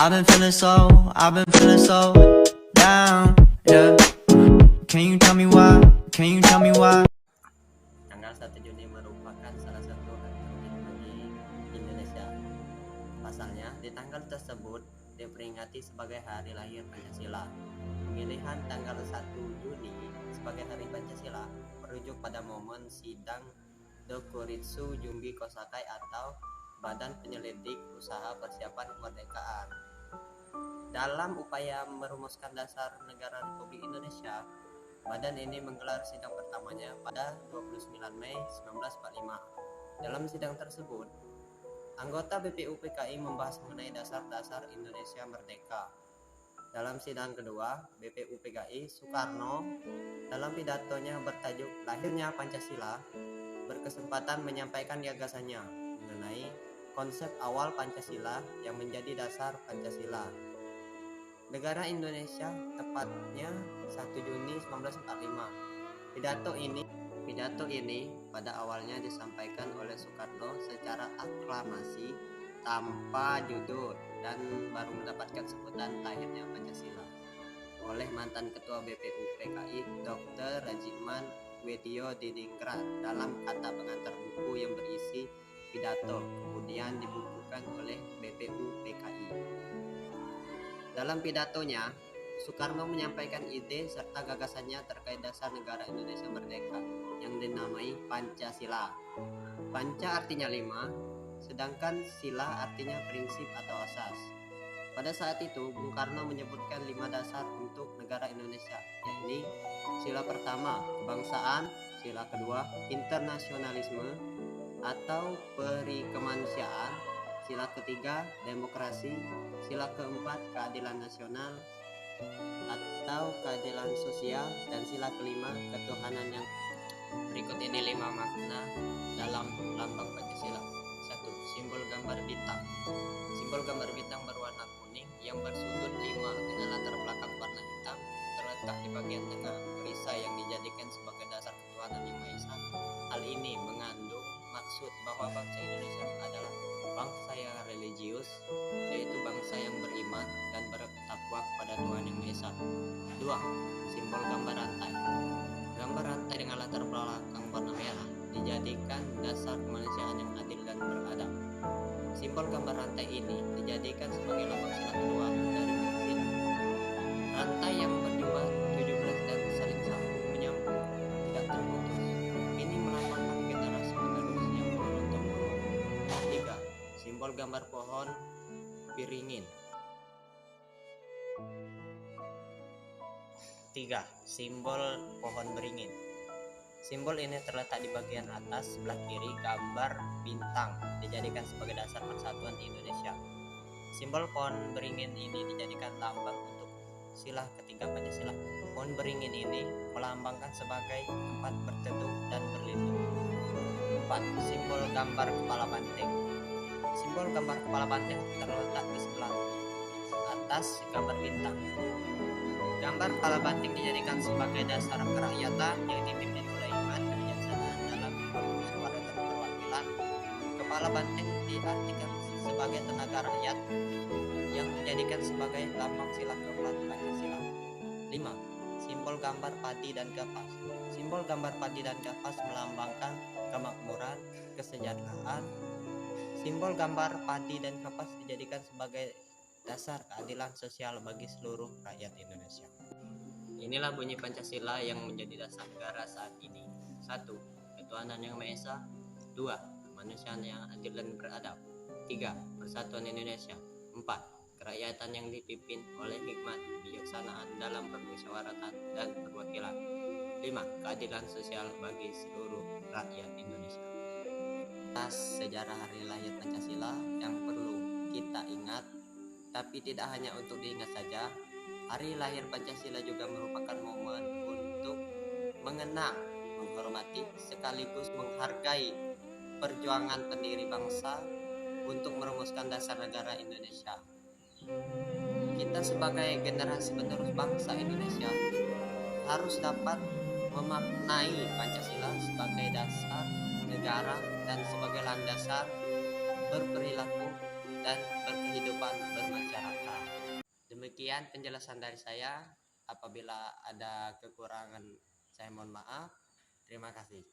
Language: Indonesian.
I've been feeling so down, yeah. Can you tell me why? Can you tell me why? Tanggal 1 Juni merupakan salah satu hari penting bagi Indonesia. Pasalnya, di tanggal tersebut diperingati sebagai hari lahir Pancasila. Pemilihan tanggal 1 Juni sebagai hari Pancasila merujuk pada momen sidang Dokuritsu Jumbi Kosakai atau Badan Penyelidik Usaha Persiapan Kemerdekaan. Dalam upaya merumuskan dasar negara Republik Indonesia, badan ini menggelar sidang pertamanya pada 29 Mei 1945. Dalam sidang tersebut, anggota BPUPKI membahas mengenai dasar-dasar Indonesia Merdeka. Dalam sidang kedua, BPUPKI Soekarno dalam pidatonya bertajuk Lahirnya Pancasila berkesempatan menyampaikan gagasannya mengenai konsep awal Pancasila yang menjadi dasar Pancasila. Negara Indonesia tepatnya 1 Juni 1945. Pidato ini pada awalnya disampaikan oleh Soekarno secara aklamasi tanpa judul dan baru mendapatkan sebutan Lahirnya Pancasila oleh mantan Ketua BPUPKI Dr. Rajiman Weddiodiningrat dalam kata pengantar buku yang berisi pidato kemudian dibukukan oleh BPUPKI. Dalam pidatonya, Soekarno menyampaikan ide serta gagasannya terkait dasar negara Indonesia Merdeka yang dinamai Pancasila. Panca artinya 5, sedangkan sila artinya prinsip atau asas. Pada saat itu, Bung Karno menyebutkan 5 dasar untuk negara Indonesia, yakni sila pertama, kebangsaan, sila kedua, internasionalisme atau perikemanusiaan, sila ketiga, demokrasi, sila keempat, keadilan nasional atau keadilan sosial, dan sila kelima, ketuhanan yang. Berikut ini 5 makna dalam lambang Pancasila. 1. Simbol gambar bintang. Simbol gambar bintang berwarna kuning yang bersudut 5 dengan latar belakang warna hitam terletak di bagian tengah perisai yang dijadikan sebagai dasar ketuhanan yang Maha Esa. Hal ini mengandung maksud bahwa bangsa Indonesia adalah bangsa yang religius, yaitu bangsa yang beriman dan bertakwa kepada Tuhan yang Maha Esa. 2. Simbol gambar rantai. Gambar rantai dengan latar belakang warna merah dijadikan dasar kemanusiaan yang adil dan beradab. Simbol gambar rantai ini dijadikan sebagai lambang sila kedua dari Pancasila. Rantai yang berjumlah 17 dan saling sambung menyambung, tidak terputus. Ini melambangkan generasi penerus yang turun-temurun. 3. Simbol gambar pohon beringin. 3. Simbol pohon beringin. Simbol ini terletak di bagian atas sebelah kiri gambar bintang, dijadikan sebagai dasar persatuan Indonesia. Simbol pohon beringin ini dijadikan lambang untuk sila ketiga Pancasila. Pohon beringin ini melambangkan sebagai tempat berteduh dan berlindung. 4. Simbol gambar kepala banteng. Simbol gambar kepala banteng terletak di sebelah atas gambar bintang. Gambar kepala banteng dijadikan sebagai dasar kerakyatan yang dipimpin oleh iman kebijaksanaan dalam musyawarah perwakilan. Kepala banteng diartikan sebagai tenaga rakyat yang dijadikan sebagai lambang sila keempat Pancasila. 5. Simbol gambar padi dan kapas. Simbol gambar padi dan kapas melambangkan kemakmuran, kesejahteraan. Simbol gambar padi dan kapas dijadikan sebagai dasar keadilan sosial bagi seluruh rakyat Indonesia. Inilah bunyi Pancasila yang menjadi dasar negara saat ini. 1. Ketuhanan yang Maha Esa. 2. Kemanusiaan yang adil dan beradab. 3. Persatuan Indonesia. 4. Kerakyatan yang dipimpin oleh hikmat kebijaksanaan dalam permusyawaratan dan perwakilan. 5. Keadilan sosial bagi seluruh rakyat Indonesia. Atas sejarah hari lahir Pancasila yang perlu kita ingat, tapi tidak hanya untuk diingat saja. Hari lahir Pancasila juga merupakan momen untuk mengenang, menghormati, sekaligus menghargai perjuangan pendiri bangsa untuk merumuskan dasar negara Indonesia. Kita sebagai generasi penerus bangsa Indonesia harus dapat memaknai Pancasila sebagai dasar negara dan sebagai landasan berperilaku dan berkehidupan bermasyarakat. Demikian penjelasan dari saya. Apabila ada kekurangan, saya mohon maaf. Terima kasih.